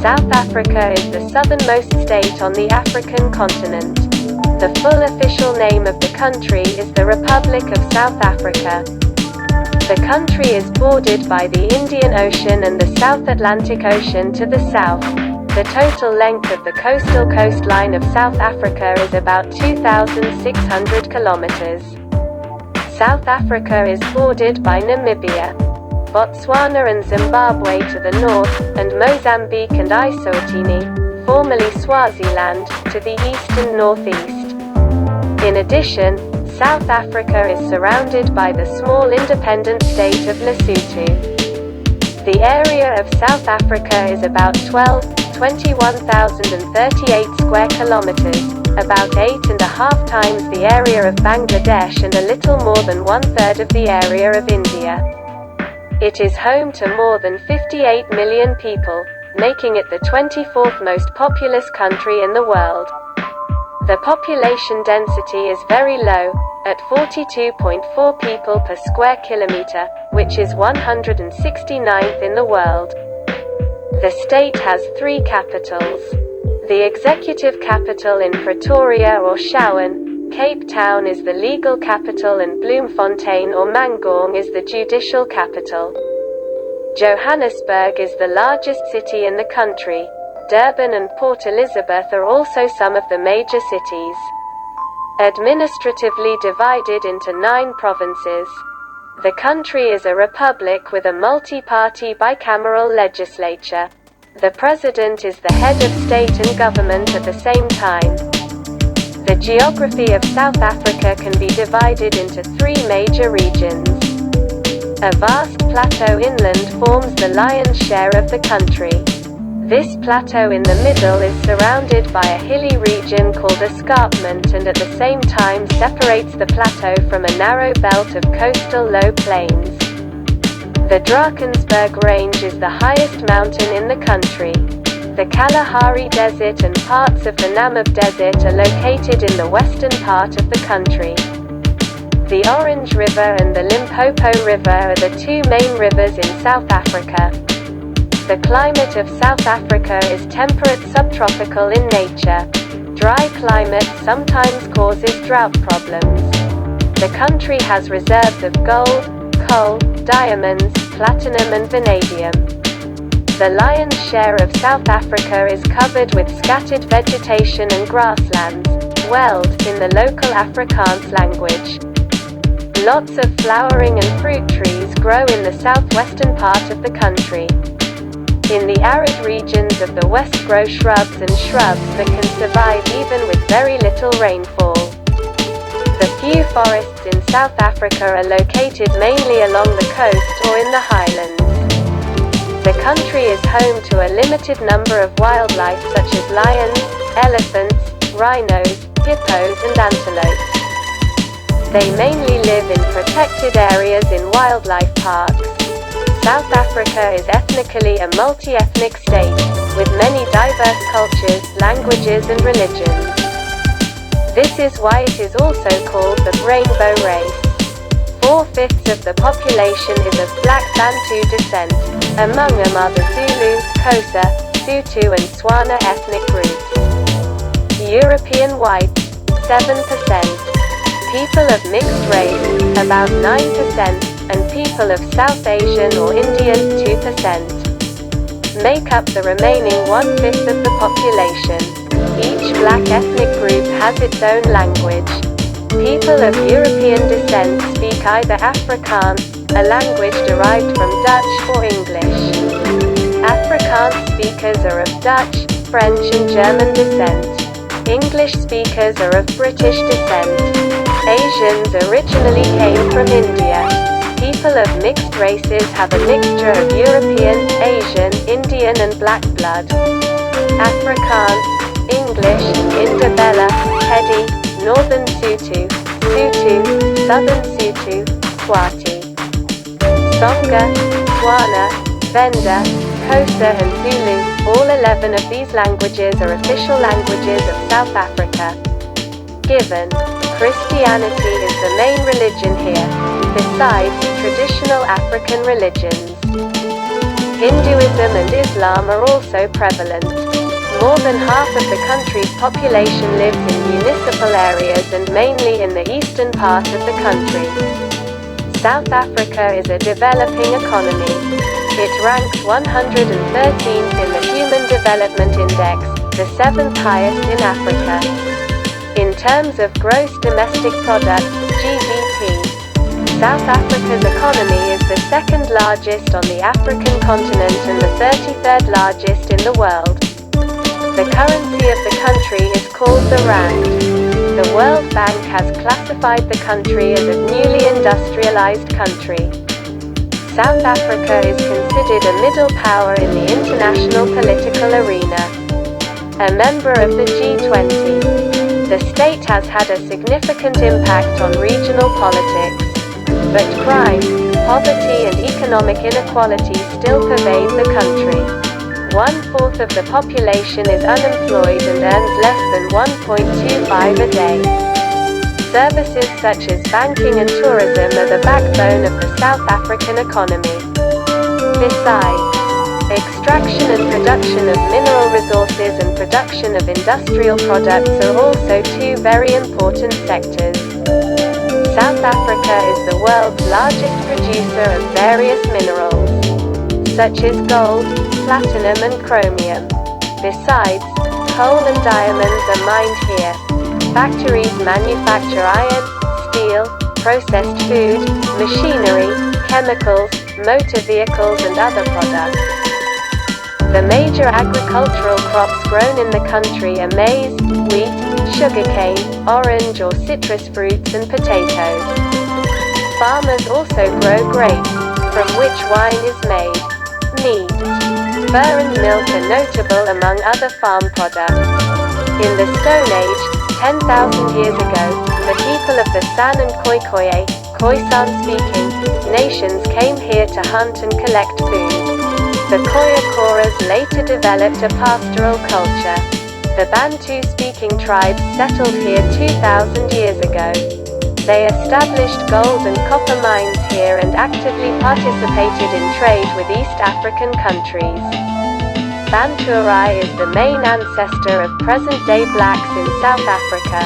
South Africa is the southernmost state on the African continent. The full official name of the country is the Republic of South Africa. The country is bordered by the Indian Ocean and the South Atlantic Ocean to the south. The total length of the coastal coastline of South Africa is about 2,600 kilometers. South Africa is bordered by Namibia, Botswana and Zimbabwe to the north, and Mozambique and Eswatini, formerly Swaziland, to the east and northeast. In addition, South Africa is surrounded by the small independent state of Lesotho. The area of South Africa is about 21,038 square kilometers, about 8.5 times the area of Bangladesh and a little more than one-third of the area of India. It is home to more than 58 million people, making it the 24th most populous country in the world. The population density is very low, at 42.4 people per square kilometer, which is 169th in the world. The state has 3 capitals. The executive capital in Pretoria or Shawan, Cape Town is the legal capital, and Bloemfontein or Mangaung is the judicial capital. Johannesburg is the largest city in the country. Durban and Port Elizabeth are also some of the major cities. Administratively divided into 9 provinces. The country is a republic with a multi-party bicameral legislature. The president is the head of state and government at the same time. The geography of South Africa can be divided into 3 major regions. A vast plateau inland forms the lion's share of the country. This plateau in the middle is surrounded by a hilly region called escarpment and at the same time separates the plateau from a narrow belt of coastal low plains. The Drakensberg Range is the highest mountain in the country. The Kalahari Desert and parts of the Namib Desert are located in the western part of the country. The Orange River and the Limpopo River are the 2 main rivers in South Africa. The climate of South Africa is temperate subtropical in nature. Dry climate sometimes causes drought problems. The country has reserves of gold, coal, diamonds, platinum and vanadium. The lion's share of South Africa is covered with scattered vegetation and grasslands, Veld in the local Afrikaans language. Lots of flowering and fruit trees grow in the southwestern part of the country. In the arid regions of the west grow shrubs that can survive even with very little rainfall. The few forests in South Africa are located mainly along the coast or in the highlands. The country is home to a limited number of wildlife such as lions, elephants, rhinos, hippos and antelopes. They mainly live in protected areas in wildlife parks. South Africa is ethnically a multi-ethnic state, with many diverse cultures, languages and religions. This is why it is also called the rainbow race. 4/5 of the population is of Black Bantu descent. Among them are the Zulu, Xhosa, Sotho and Tswana ethnic groups. European whites, 7%. People of mixed race, about 9%, and people of South Asian or Indian, 2%. Make up the remaining 1/5 of the population. Each black ethnic group has its own language. People of European descent speak either Afrikaans, a language derived from Dutch or English. Afrikaans speakers are of Dutch, French and German descent. English speakers are of British descent. Asians originally came from India. People of mixed races have a mixture of European, Asian, Indian and black blood. Afrikaans, English, Indabella, Pedi, Northern Sotho, Southern Sotho, Swati. Tsonga, Tswana, Venda, Xhosa and Zulu, all 11 of these languages are official languages of South Africa. Given Christianity is the main religion here, besides traditional African religions. Hinduism and Islam are also prevalent. More than half of the country's population lives in municipal areas and mainly in the eastern part of the country. South Africa is a developing economy. It ranks 113th in the Human Development Index, the 7th highest in Africa. In terms of gross domestic product, GDP, South Africa's economy is the second largest on the African continent and the 33rd largest in the world. The currency of the country is called the rand. The World Bank has classified the country as a newly industrialized country. South Africa is considered a middle power in the international political arena. A member of the G20, the state has had a significant impact on regional politics. But crime, poverty and economic inequality still pervade the country. 1/4 of the population is unemployed and earns less than 1.25 a day. Services such as banking and tourism are the backbone of the South African economy. Besides, extraction and production of mineral resources and production of industrial products are also two very important sectors. South Africa is the world's largest producer of various minerals, such as gold, platinum and chromium. Besides, coal and diamonds are mined here. Factories manufacture iron, steel, processed food, machinery, chemicals, motor vehicles and other products. The major agricultural crops grown in the country are maize, wheat, sugarcane, orange or citrus fruits and potatoes. Farmers also grow grapes, from which wine is made. Meat, fur and milk are notable among other farm products. In the Stone Age, 10,000 years ago, the people of the San and Khoisan-speaking nations came here to hunt and collect food. The Khoiakoras later developed a pastoral culture. The Bantu-speaking tribes settled here 2,000 years ago. They established gold and copper mines here and actively participated in trade with East African countries. Banturai is the main ancestor of present-day blacks in South Africa.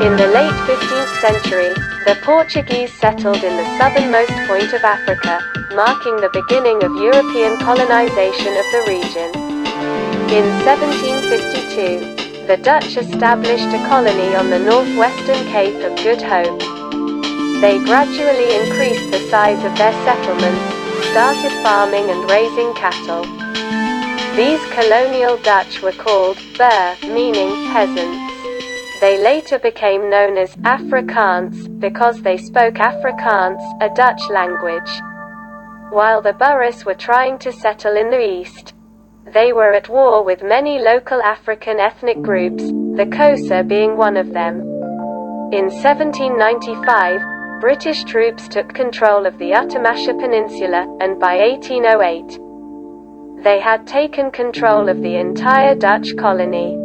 In the late 15th century, the Portuguese settled in the southernmost point of Africa, marking the beginning of European colonization of the region. In 1752, the Dutch established a colony on the northwestern Cape of Good Hope. They gradually increased the size of their settlements, started farming and raising cattle. These colonial Dutch were called Boer, meaning peasants. They later became known as Afrikaans, because they spoke Afrikaans, a Dutch language. While the Boers were trying to settle in the east, they were at war with many local African ethnic groups, the Xhosa being one of them. In 1795, British troops took control of the Uttamasha Peninsula, and by 1808, they had taken control of the entire Dutch colony.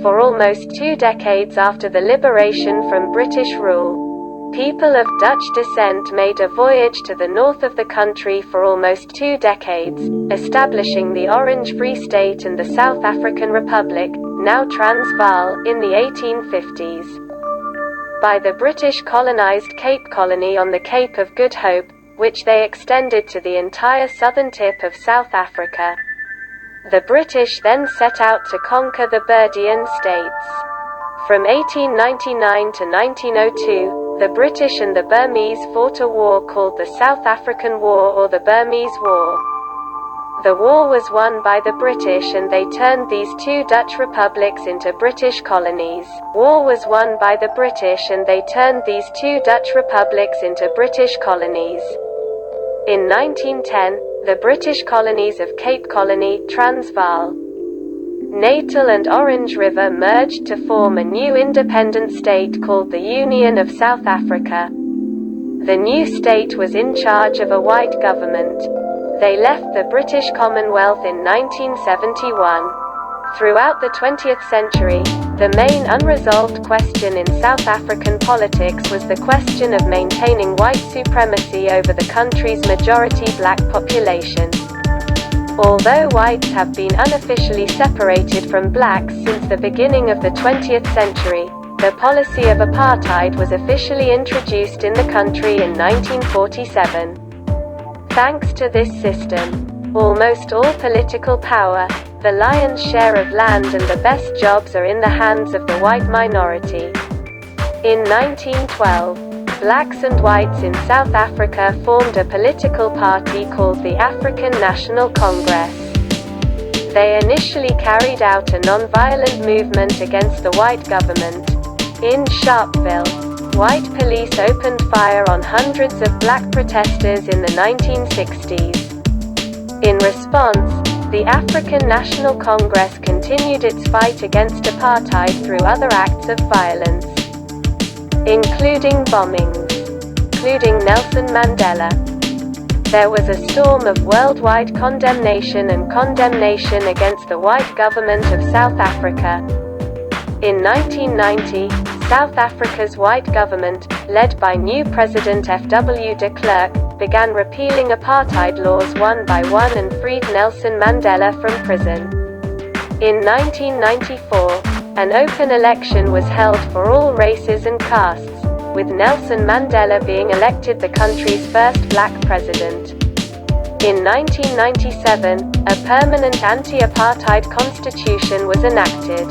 For almost 2 decades after the liberation from British rule, people of Dutch descent made a voyage to the north of the country for almost 2 decades, establishing the Orange Free State and the South African Republic, now Transvaal, in the 1850s. By the British colonized Cape Colony on the Cape of Good Hope, which they extended to the entire southern tip of South Africa. The British then set out to conquer the Burdean states. From 1899 to 1902, the British and the Burmese fought a war called the South African War or the Burmese War. The war was won by the British and they turned these 2 Dutch republics into British colonies. War was won by the British and they turned these 2 Dutch republics into British colonies. In 1910, the British colonies of Cape Colony, Transvaal, Natal and Orange River merged to form a new independent state called the Union of South Africa. The new state was in charge of a white government. They left the British Commonwealth in 1971. Throughout the 20th century, the main unresolved question in South African politics was the question of maintaining white supremacy over the country's majority black population. Although whites have been unofficially separated from blacks since the beginning of the 20th century, the policy of apartheid was officially introduced in the country in 1947. Thanks to this system, almost all political power, the lion's share of land and the best jobs are in the hands of the white minority. In 1912, blacks and whites in South Africa formed a political party called the African National Congress. They initially carried out a non-violent movement against the white government. In Sharpeville, white police opened fire on hundreds of black protesters in the 1960s. In response, the African National Congress continued its fight against apartheid through other acts of violence, including bombings, including Nelson Mandela. There was a storm of worldwide condemnation against the white government of South Africa. In 1990, South Africa's white government, led by new President F.W. de Klerk, began repealing apartheid laws one by one and freed Nelson Mandela from prison. In 1994, an open election was held for all races and castes, with Nelson Mandela being elected the country's first black president. In 1997, a permanent anti-apartheid constitution was enacted.